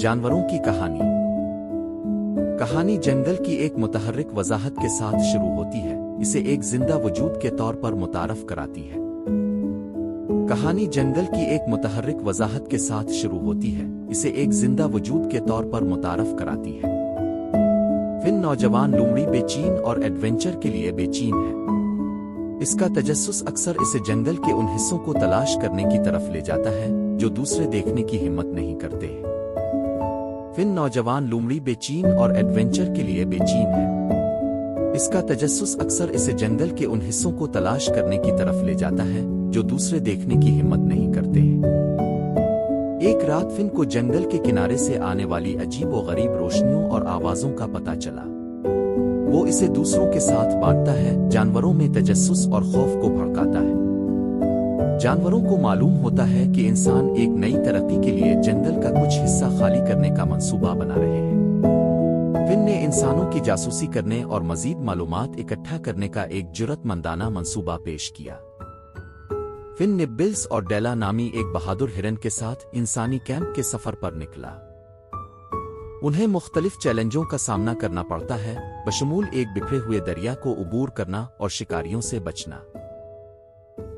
जानवरों की कहानी। कहानी जंगल की एक मुतहर्रिक वजाहत के साथ शुरू होती है, इसे एक जिंदा वजूद के तौर पर मुतारफ कराती है। कहानी जंगल की एक मुतहर्रिक वजाहत के साथ शुरू होती है, इसे एक जिंदा वजूद के तौर पर मुतारफ कराती है। फिन नौजवान लोमड़ी बेचैन और एडवेंचर के लिए बेचैन है। इसका तजस्सुस अक्सर इसे जंगल के उन हिस्सों को तलाश करने की तरफ ले जाता है जो दूसरे देखने की हिम्मत नहीं करते हैं। फिन नौजवान लोमड़ी बेचैन और एडवेंचर के लिए बेचैन है। इसका तजस्सुस अक्सर इसे जंगल के उन हिस्सों को तलाश करने की तरफ ले जाता है जो दूसरे देखने की हिम्मत नहीं करते हैं। एक रात फिन को जंगल के किनारे से आने वाली अजीब व गरीब रोशनियों और आवाजों का पता चला। वो इसे दूसरों के साथ बांटता है, जानवरों में तजस्सुस और खौफ को भड़काता है। जानवरों को मालूम होता है कि इंसान एक नई तरक्की के लिए जंगल का कुछ हिस्सा खाली करने का मंसूबा बना रहे हैं। फिन ने इंसानों की जासूसी करने और मजीद मालूमात इकट्ठा करने का एक जुर्रतमंदाना मंसूबा पेश किया। फिन ने बिल्स और डेला नामी एक बहादुर हिरन के साथ इंसानी कैंप के सफर पर निकला। उन्हें मुख्तलिफ चैलेंजों का सामना करना पड़ता है, बशमूल एक बिखरे हुए दरिया को उबूर करना और शिकारियों से बचना।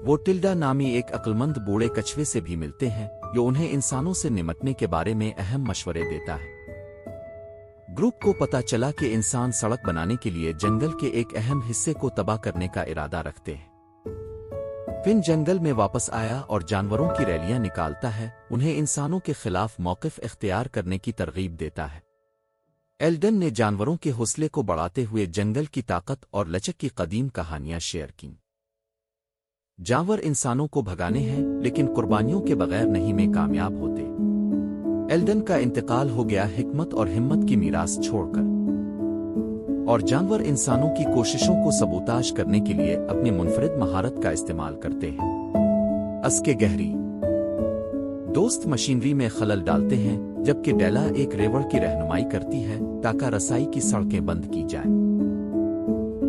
वो टिल्डा नामी एक अक्लमंद बूढ़े कछुए से भी मिलते हैं जो उन्हें इंसानों से निपटने के बारे में अहम मशवरे देता है। ग्रुप को पता चला कि इंसान सड़क बनाने के लिए जंगल के एक अहम हिस्से को तबाह करने का इरादा रखते हैं। फिन जंगल में वापस आया और जानवरों की रैलियां निकालता है, उन्हें इंसानों के खिलाफ मौक़िफ़ इख्तियार करने की तरगीब देता है। एल्डन ने जानवरों के हौसले को बढ़ाते हुए जंगल की ताकत और लचक की कदीम कहानियां शेयर की। जानवर इंसानों को भगाने हैं, लेकिन कुर्बानियों के बगैर नहीं में कामयाब होते। एल्डन का इंतकाल हो गया हिकमत और हिम्मत की मीरास छोड़कर, और जानवर इंसानों की कोशिशों को सबूताज करने के लिए अपनी मुनफरिद महारत का इस्तेमाल करते हैं। अस्के गहरी दोस्त मशीनरी में खलल डालते हैं, जबकि डेला एक रेवड़ की रहनुमाई करती है ताकि रसाई की सड़कें बंद की जाए।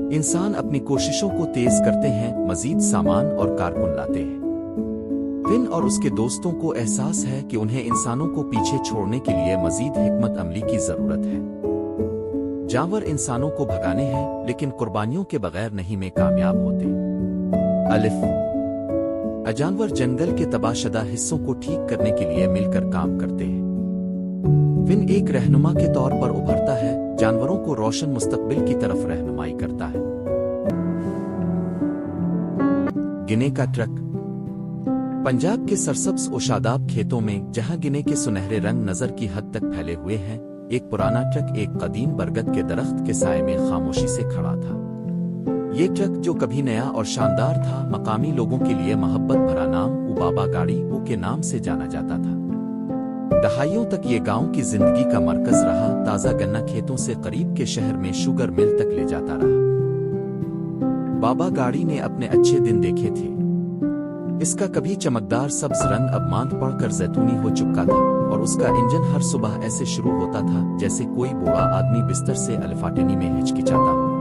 इंसान अपनी कोशिशों को तेज करते हैं, मजीद सामान और कारकुन लाते हैं। फिन और उसके दोस्तों को एहसास है कि उन्हें इंसानों को पीछे छोड़ने के लिए मजीद हिकमत अमली की जरूरत है। जानवर इंसानों को भगाने हैं, लेकिन कुर्बानियों के बगैर नहीं में कामयाब होते। अलिफ जानवर जंगल के तबाहशुदा हिस्सों को ठीक करने के लिए मिलकर काम करते हैं। फिन एक रहनुमा के तौर पर उभरता है, जानवरों को रोशन मुस्तकबिल की तरफ रहनुमाई करता है। गिने का ट्रक पंजाब के सरसब्ज और शादाब खेतों में, जहां गिने के सुनहरे रंग नजर की हद तक फैले हुए हैं, एक पुराना ट्रक एक कदीम बरगद के दरख्त के साए में खामोशी से खड़ा था। ये ट्रक जो कभी नया और शानदार था, मकामी लोगों के लिए मोहब्बत भरा नाम बाबा गाड़ी के नाम से जाना जाता था। दहाइयों तक ये गांव की जिंदगी का मरकज रहा, ताजा गन्ना खेतों से करीब के शहर में शुगर मिल तक ले जाता रहा। बाबा गाड़ी ने अपने अच्छे दिन देखे थे। इसका कभी चमकदार सब्ज रंग अब मांद पड़कर जैतूनी हो चुका था, और उसका इंजन हर सुबह ऐसे शुरू होता था जैसे कोई बूढ़ा आदमी बिस्तर से अल्फाटनी में हिचकिचाता हो।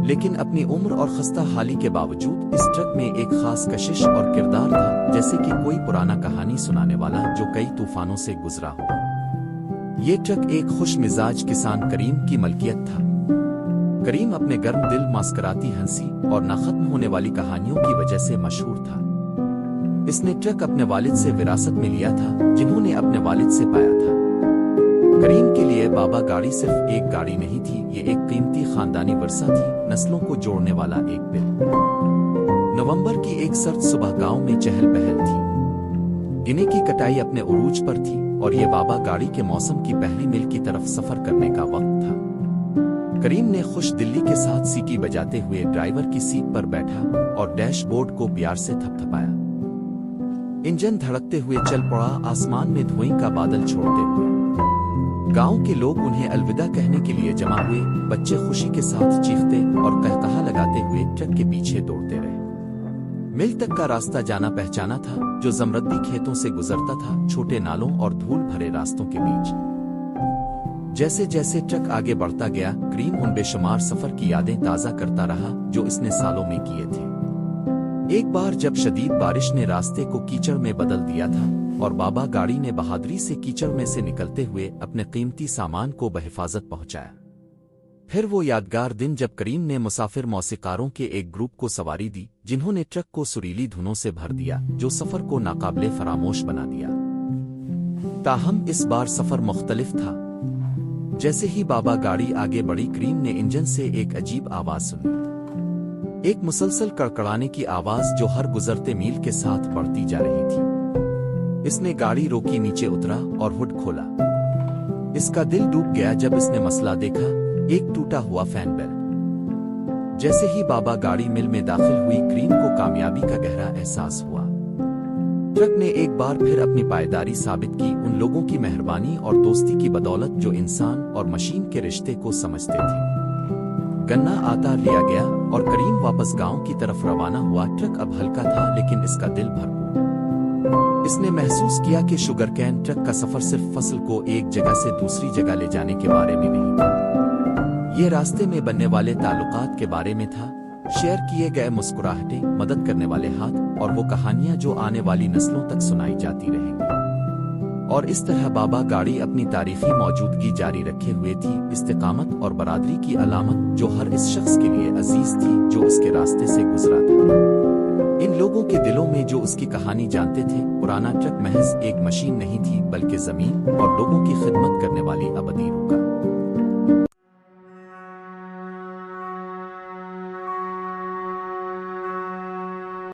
लेकिन अपनी उम्र और खस्ता हाली के बावजूद इस ट्रक में एक खास कशिश और किरदार था, जैसे कि कोई पुराना कहानी सुनाने वाला जो कई तूफानों से गुजरा हो। ये ट्रक एक खुश मिजाज किसान करीम की मलकियत था। करीम अपने गर्म दिल, मास्कराती हंसी और ना खत्म होने वाली कहानियों की वजह से मशहूर था। इसने ट्रक अपने वालिद से विरासत में लिया था, जिन्होंने अपने वालिद से पाया था। करीम के लिए बाबा गाड़ी सिर्फ एक गाड़ी नहीं थी, ये एक कीमती खानदानी वर्सा थी, नस्लों को जोड़ने वाला एक बिल। नवंबर की एक सर्द सुबह गांव में चहल पहल थी। गिने की कटाई अपने उरूज पर थी, और ये बाबा गाड़ी के मौसम की पहली मिल की तरफ सफर करने का वक्त था। करीम ने खुश दिल्ली के साथ सीटी बजाते हुए ड्राइवर की सीट पर बैठा और डैशबोर्ड को प्यार से थपथपाया। इंजन धड़कते हुए चल पड़ा, आसमान में धुएं का बादल छोड़ते हुए। गांव के लोग उन्हें अलविदा कहने के लिए जमा हुए, बच्चे खुशी के साथ चीखते और कहकहा लगाते हुए ट्रक के पीछे दौड़ते रहे। मिल तक का रास्ता जाना पहचाना था, जो जमरद्दी खेतों से गुजरता था, छोटे नालों और धूल भरे रास्तों के बीच। जैसे जैसे ट्रक आगे बढ़ता गया, करीम उन बेशुमार सफर की यादें ताजा करता रहा जो इसने सालों में किए थे। ایک بار جب شدید بارش نے راستے کو کیچڑ میں بدل دیا تھا اور بابا گاڑی نے بہادری سے کیچڑ میں سے نکلتے ہوئے اپنے قیمتی سامان کو بحفاظت پہنچایا۔ پھر وہ یادگار دن جب کریم نے مسافر موسیقاروں کے ایک گروپ کو سواری دی جنہوں نے ٹرک کو سریلی دھنوں سے بھر دیا جو سفر کو ناقابل فراموش بنا دیا۔ تاہم اس بار سفر مختلف تھا۔ جیسے ہی بابا گاڑی آگے بڑھی کریم نے انجن سے ایک عجیب آواز سنی، ایک مسلسل کڑکڑانے کی آواز جو ہر گزرتے میل کے ساتھ بڑھتی جا رہی تھی۔ اس نے گاڑی روکی، نیچے اترا اور ہڈ کھولا۔ اس کا دل ڈوب گیا جب اس نے مسئلہ دیکھا، ایک ٹوٹا ہوا فین بیلٹ۔ جیسے ہی بابا گاڑی مل میں داخل ہوئی کریم کو کامیابی کا گہرا احساس ہوا۔ ٹرک نے ایک بار پھر اپنی پائیداری ثابت کی، ان لوگوں کی مہربانی اور دوستی کی بدولت جو انسان اور مشین کے رشتے کو سمجھتے تھے۔ گنا آتا لیا گیا اور کریم واپس گاؤں کی طرف روانہ ہوا۔ ٹرک اب ہلکا تھا لیکن اس کا دل بھرپور۔ اس نے محسوس کیا کہ شوگر کین ٹرک کا سفر صرف فصل کو ایک جگہ سے دوسری جگہ لے جانے کے بارے میں نہیں تھا، یہ راستے میں بننے والے تعلقات کے بارے میں تھا، شیئر کیے گئے مسکراہٹیں، مدد کرنے والے ہاتھ اور وہ کہانیاں جو آنے والی نسلوں تک سنائی جاتی رہیں گی۔ اور اس طرح بابا گاڑی اپنی تاریخی موجودگی جاری رکھے ہوئے تھی، استقامت اور برادری کی علامت جو ہر اس شخص کے لیے عزیز تھی جو اس کے راستے سے گزرا تھا۔ ان لوگوں کے دلوں میں جو اس کی کہانی جانتے تھے، پرانا ٹرک محض ایک مشین نہیں تھی بلکہ زمین اور لوگوں کی خدمت کرنے والی ابدی روح کا